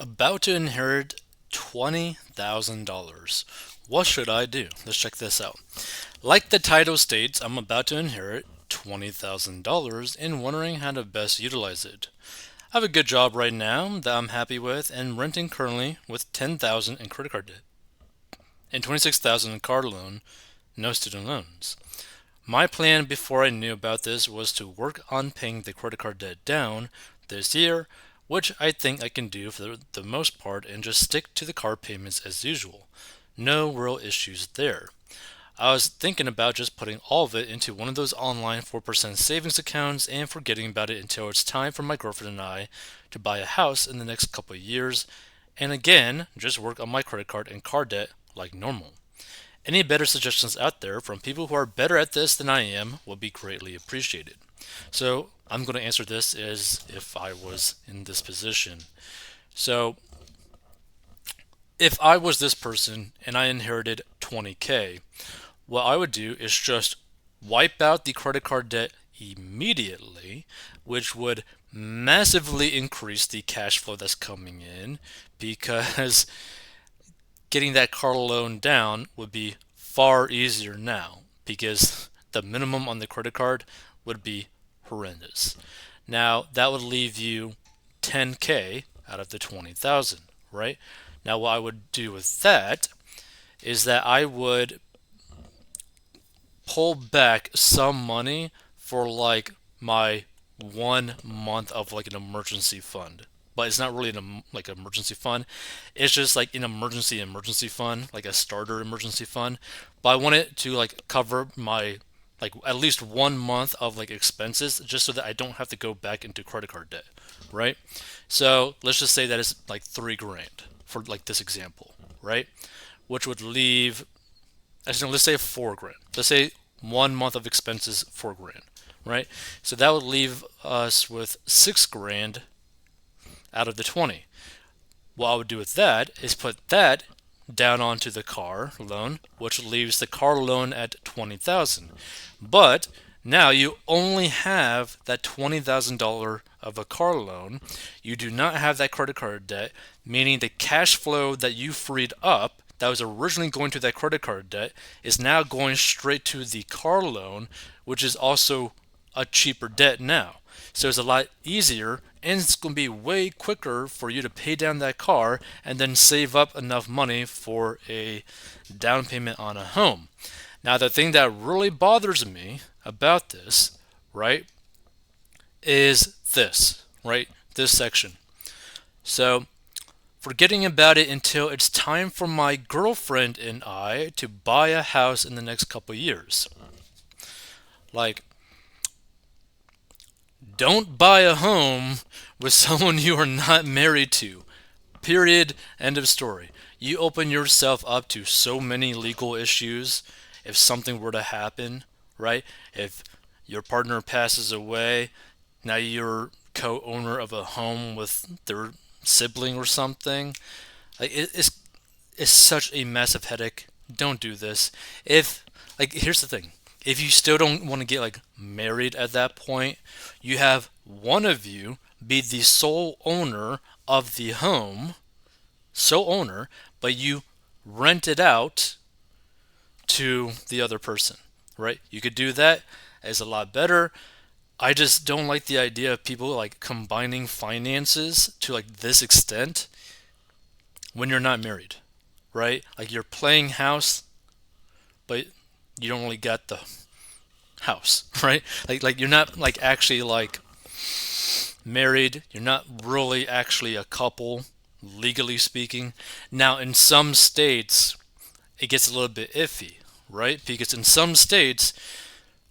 About to inherit $20,000. What should I do? Let's check this out. Like the title states, I'm about to inherit $20,000 and wondering how to best utilize it. I have a good job right now that I'm happy with and renting currently with $10,000 in credit card debt and $26,000 in car loan, no student loans. My plan before I knew about this was to work on paying the credit card debt down this year, which I think I can do for the most part and just stick to the car payments as usual. No real issues there. I was thinking about just putting all of it into one of those online 4% savings accounts and forgetting about it until it's time for my girlfriend and I to buy a house in the next couple of years, and again, just work on my credit card and car debt like normal. Any better suggestions out there from people who are better at this than I am would be greatly appreciated. So I'm going to answer this as if I was in this position. So if I was this person and I inherited 20K, what I would do is just wipe out the credit card debt immediately, which would massively increase the cash flow that's coming in because getting that car loan down would be far easier now because the minimum on the credit card would be horrendous. Now, that would leave you 10K out of the 20,000, right? Now, what I would do with that is that I would pull back some money for like my 1 month of like an emergency fund. But it's not really like an emergency fund. It's just like an emergency fund, like a starter emergency fund. But I want it to like cover my like at least 1 month of like expenses just so that I don't have to go back into credit card debt, right? So let's just say that it's like 3 grand for like this example, right? Which would leave actually, let's say 4 grand. Let's say 1 month of expenses, 4 grand, right? So that would leave us with 6 grand out of the 20. What I would do with that is put that down onto the car loan, which leaves the car loan at 20,000. But now you only have that $20,000 of a car loan. You do not have that credit card debt, meaning the cash flow that you freed up that was originally going to that credit card debt is now going straight to the car loan, which is also a cheaper debt now. So it's a lot easier and it's going to be way quicker for you to pay down that car and then save up enough money for a down payment on a home. Now, the thing that really bothers me about this, right, is this, right? This section. So, forgetting about it until it's time for my girlfriend and I to buy a house in the next couple years. Like, don't buy a home with someone you are not married to. Period. End of story. You open yourself up to so many legal issues if something were to happen, right? If your partner passes away, now you're co-owner of a home with their sibling or something. Like it's such a massive headache. Don't do this. If like here's the thing. If you still don't want to get like married at that point, you have one of you be the sole owner of the home, sole owner, but you rent it out to the other person, right? You could do that. It's a lot better. I just don't like the idea of people like combining finances to like this extent when you're not married, right? Like you're playing house, but you don't really got the house, right? Like you're not like actually like married. You're not really actually a couple, legally speaking. Now, in some states, it gets a little bit iffy, right? Because in some states,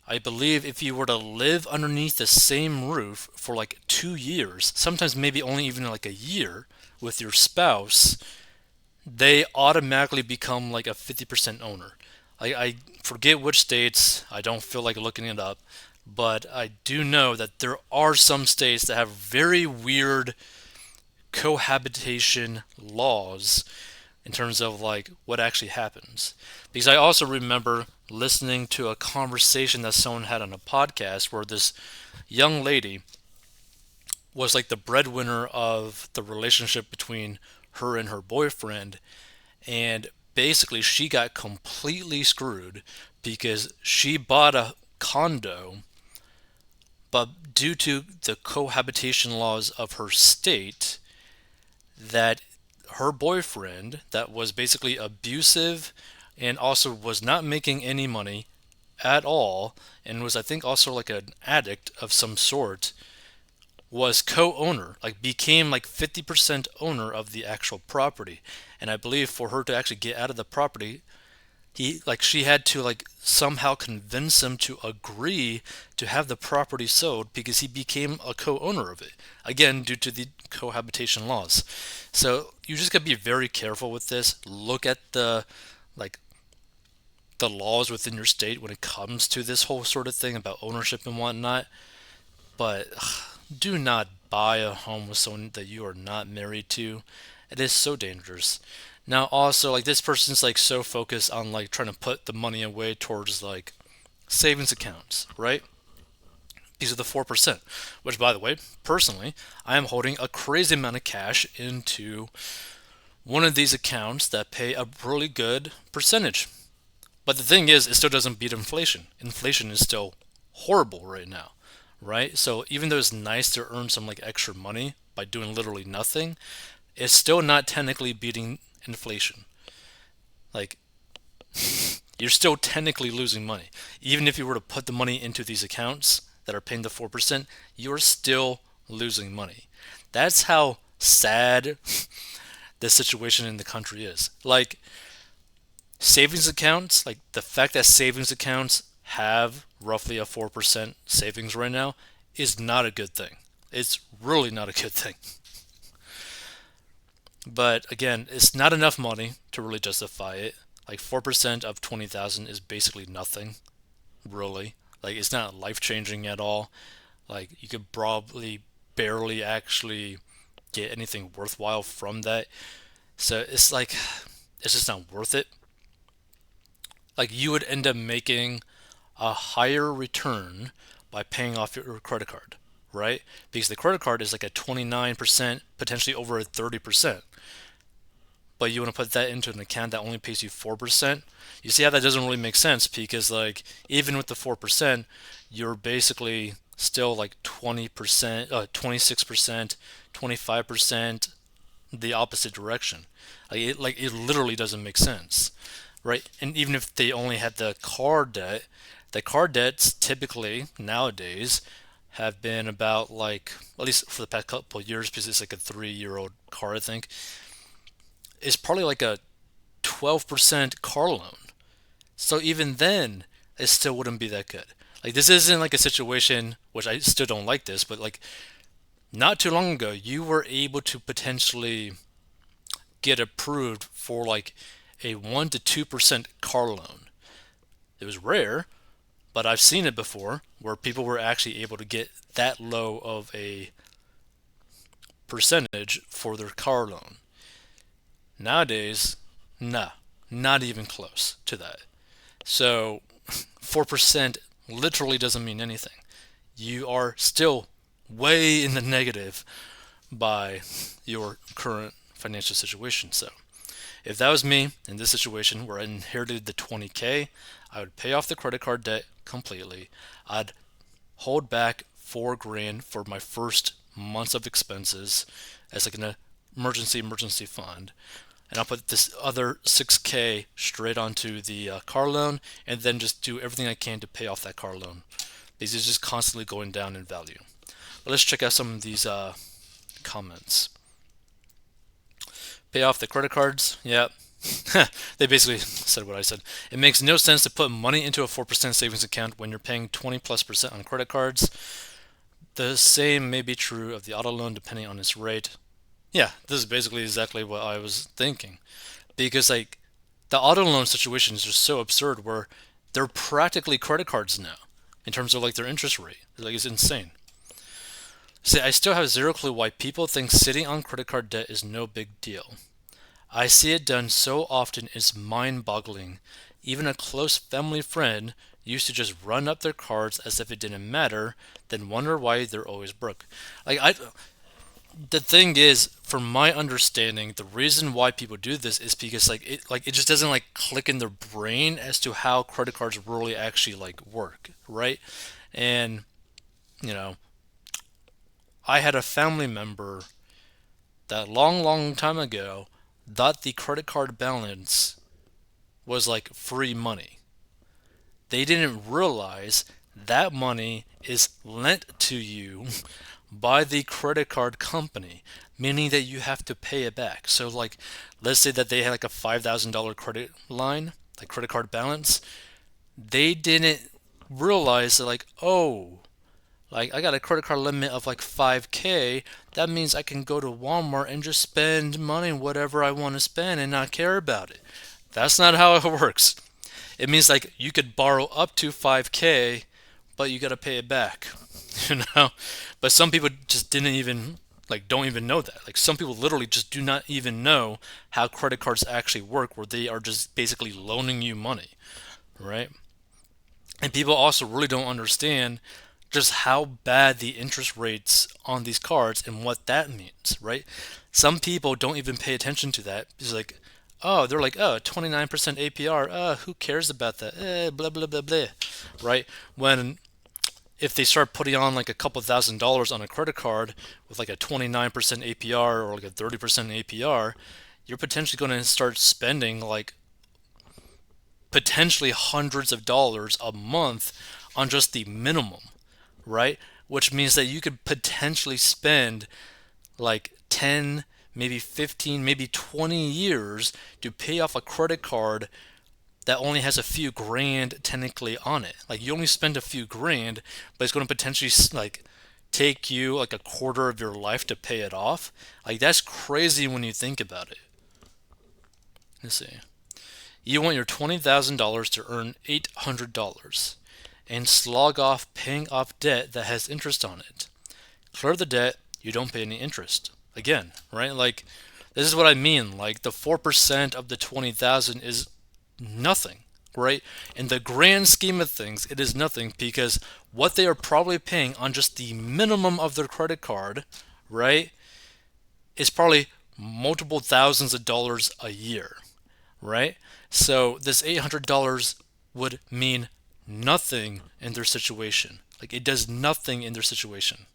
I believe if you were to live underneath the same roof for like 2 years, sometimes maybe only even like a year with your spouse, they automatically become like a 50% owner. I forget which states, I don't feel like looking it up, but I do know that there are some states that have very weird cohabitation laws in terms of like what actually happens. Because I also remember listening to a conversation that someone had on a podcast where this young lady was like the breadwinner of the relationship between her and her boyfriend, and basically she got completely screwed because she bought a condo, but due to the cohabitation laws of her state, that her boyfriend that was basically abusive and also was not making any money at all and was, I think, also like an addict of some sort, was co-owner, like became like 50% owner of the actual property. And I believe for her to actually get out of the property, he like she had to like somehow convince him to agree to have the property sold because he became a co-owner of it, again due to the cohabitation laws. So you just got to be very careful with this. Look at like the laws within your state when it comes to this whole sort of thing about ownership and whatnot. But do not buy a home with someone that you are not married to. It is so dangerous. Now, also, like this person's like so focused on like trying to put the money away towards like savings accounts, right? These are the 4%, which, by the way, personally, I am holding a crazy amount of cash into one of these accounts that pay a really good percentage. But the thing is, it still doesn't beat inflation. Inflation is still horrible right now, right? So even though it's nice to earn some like extra money by doing literally nothing, it's still not technically beating inflation. Like you're still technically losing money. Even if you were to put the money into these accounts that are paying the 4%, you're still losing money. That's how sad the situation in the country is. Like savings accounts, like the fact that savings accounts have roughly a 4% savings right now is not a good thing. It's really not a good thing. But again, it's not enough money to really justify it. Like 4% of 20,000 is basically nothing, really. Like it's not life changing at all. Like you could probably barely actually get anything worthwhile from that. So it's like it's just not worth it. Like you would end up making a higher return by paying off your credit card, right? Because the credit card is like a 29%, potentially over a 30%. But you want to put that into an account that only pays you 4%. You see how that doesn't really make sense because like even with the 4%, you're basically still like 20%, 26%, 25% the opposite direction. Like it literally doesn't make sense, right? And even if they only had the car debts typically nowadays have been about like at least for the past couple of years because it's like a 3 year old car I think is probably like a 12% car loan. So even then, it still wouldn't be that good. Like this isn't like a situation which I still don't like this, but like not too long ago, you were able to potentially get approved for like a 1 to 2% car loan. It was rare, but I've seen it before where people were actually able to get that low of a percentage for their car loan. Nowadays, nah, not even close to that. So 4% literally doesn't mean anything. You are still way in the negative by your current financial situation. So if that was me in this situation where I inherited the 20K, I would pay off the credit card debt completely. I'd hold back 4 grand for my first months of expenses as like an emergency fund, and I'll put this other 6K straight onto the car loan, and then just do everything I can to pay off that car loan. These is just constantly going down in value. But let's check out some of these comments. Pay off the credit cards. Yeah. They basically said what I said. It makes no sense to put money into a 4% savings account when you're paying 20+% on credit cards. The same may be true of the auto loan depending on its rate. Yeah, this is basically exactly what I was thinking. Because like the auto loan situation is just so absurd where they're practically credit cards now in terms of like their interest rate. Like it's insane. See, I still have zero clue why people think sitting on credit card debt is no big deal. I see it done so often it's mind-boggling. Even a close family friend used to just run up their cards as if it didn't matter, then wonder why they're always broke. Like The thing is, from my understanding, the reason why people do this is because it just doesn't like click in their brain as to how credit cards really actually like work, right? And you know, I had a family member that long time ago thought the credit card balance was like free money. They didn't realize that money is lent to you by the credit card company, meaning that you have to pay it back. So, like, let's say that they had like a $5,000 credit line, like credit card balance. They didn't realize that, like, oh, like I got a credit card limit of like 5K. That means I can go to Walmart and just spend money whatever I want to spend and not care about it. That's not how it works. It means like you could borrow up to 5K, but you got to pay it back. you know? But some people just didn't even like don't even know that. Like some people literally just do not even know how credit cards actually work where they are just basically loaning you money, right? And people also really don't understand just how bad the interest rates on these cards and what that means, right? Some people don't even pay attention to that. It's like, oh, they're like, oh, 29% APR. Who cares about that? Blah, blah, blah, blah, right? When if they start putting on like a couple $1,000s on a credit card with like a 29% APR or like a 30% APR, you're potentially going to start spending like potentially hundreds of dollars a month on just the minimum, right? Which means that you could potentially spend like 10, maybe 15, maybe 20 years to pay off a credit card that only has a few grand technically on it. Like you only spend a few grand, but it's going to potentially like take you like a quarter of your life to pay it off. Like that's crazy when you think about it. Let's see. You want your $20,000 to earn $800 and slog off paying off debt that has interest on it. Clear the debt, you don't pay any interest. Again, right? Like this is what I mean. Like the 4% of the 20,000 is nothing, right? In the grand scheme of things, it is nothing because what they are probably paying on just the minimum of their credit card, right, is probably multiple thousands of dollars a year, right? So this $800 would mean nothing in their situation. Like it does nothing in their situation.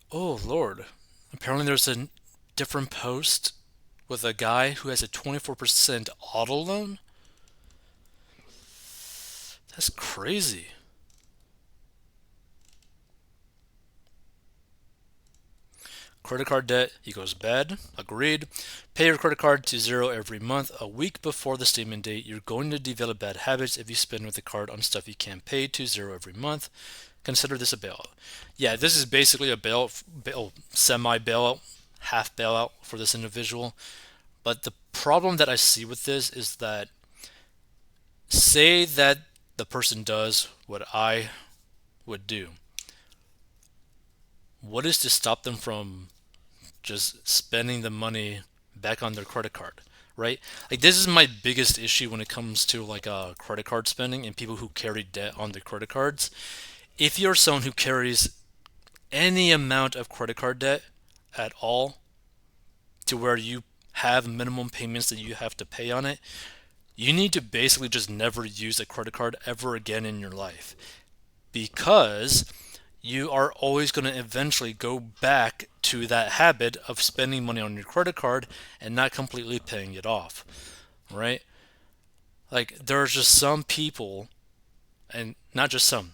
Oh Lord. Apparently there's a different post with a guy who has a 24% auto loan. That's crazy. Credit card debt equals bad. Agreed. Pay your credit card to zero every month. A week before the statement date, you're going to develop bad habits if you spend with the card on stuff you can't pay to zero every month. Consider this a bailout. Yeah, this is basically a semi bailout, half bailout for this individual. But the problem that I see with this is that say that the person does what I would do. What is to stop them from just spending the money back on their credit card, right? Like this is my biggest issue when it comes to like credit card spending and people who carry debt on their credit cards. If you're someone who carries any amount of credit card debt at all to where you have minimum payments that you have to pay on it, you need to basically just never use a credit card ever again in your life because you are always going to eventually go back to that habit of spending money on your credit card and not completely paying it off, right? Like, there's just some people, and not just some,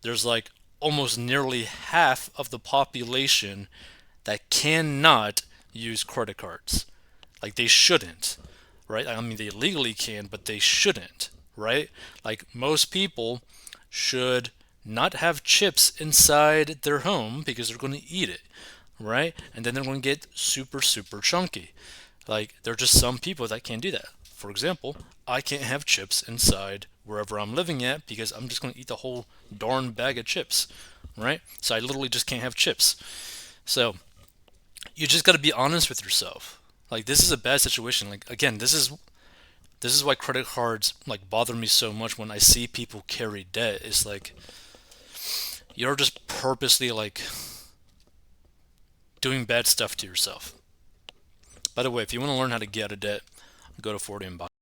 there's like almost nearly half of the population that cannot use credit cards. Like, they shouldn't, right? I mean, they legally can, but they shouldn't, right? Like, most people should not have chips inside their home because they're going to eat it, right? And then they're going to get super, super chunky. Like, there are just some people that can't do that. For example, I can't have chips inside wherever I'm living at because I'm just going to eat the whole darn bag of chips, right? So I literally just can't have chips. So you just got to be honest with yourself. Like, this is a bad situation. Like, again, this is This is why credit cards like bother me so much when I see people carry debt. It's like you're just purposely like doing bad stuff to yourself. By the way, if you want to learn how to get out of debt, go to 40 and buy.